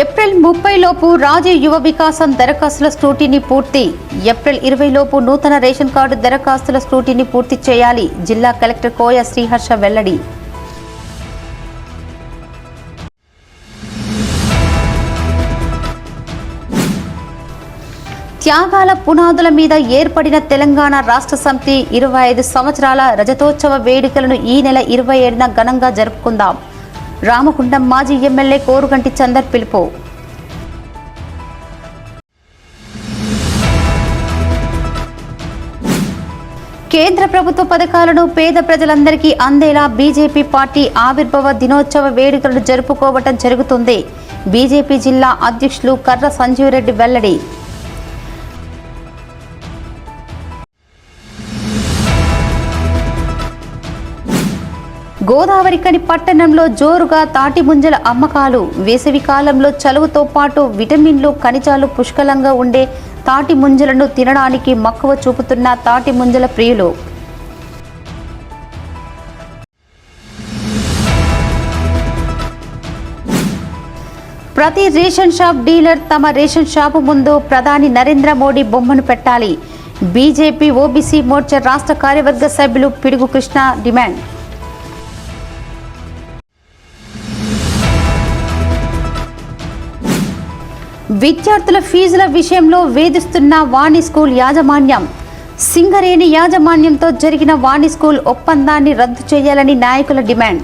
April 30 లోపు రాజీవ్ యువ వికాసం దరఖాస్తుల స్క్రూటీనీ పూర్తి. ఏప్రిల్ 20 లోపు నూతన రేషన్ కార్డు దరఖాస్తుల స్క్రూటీనీ పూర్తి చేయాలి. జిల్లా కలెక్టర్ కోయ శ్రీహర్ష వెల్లడి. త్యాగాల పునాదుల మీద ఏర్పడిన తెలంగాణ రాష్ట్ర సమితి 25 సంవత్సరాల రజతోత్సవ వేడుకలను ఈ నెల 27న ఘనంగా జరుపుకుందాం. రామగుండం మాజీ ఎమ్మెల్యే కోరుగంటి చందర్ పిలుపు. కేంద్ర ప్రభుత్వ పథకాలను పేద ప్రజలందరికీ అందేలా బీజేపీ పార్టీ ఆవిర్భావ దినోత్సవ వేడుకలను జరుపుకోవటం జరుగుతుంది. బీజేపీ జిల్లా అధ్యక్షులు కర్ర సంజీవరెడ్డి వెల్లడి. గోదావరికని పట్టణంలో జోరుగా తాటి ముంజల అమ్మకాలు. వేసవి కాలంలో చలువతో పాటు విటమిన్లు, ఖనిజాలు పుష్కలంగా ఉండే తాటి ముంజలను తినడానికి మక్కువ చూపుతున్న తాటి ముంజల ప్రియులు. ప్రతి రేషన్ షాప్ డీలర్ తమ రేషన్ షాపు ముందు ప్రధాని నరేంద్ర మోడీ బొమ్మను పెట్టాలి. బీజేపీ ఓబీసీ మోర్చా రాష్ట్ర కార్యవర్గ సభ్యులు పిడుగు కృష్ణ డిమాండ్. విద్యార్థుల ఫీజుల విషయంలో వేధిస్తున్న వాణి స్కూల్ యాజమాన్యం. సింగరేణి యాజమాన్యంతో జరిగిన వాణి స్కూల్ ఒప్పందాన్ని రద్దు చేయాలని నాయకుల డిమాండ్.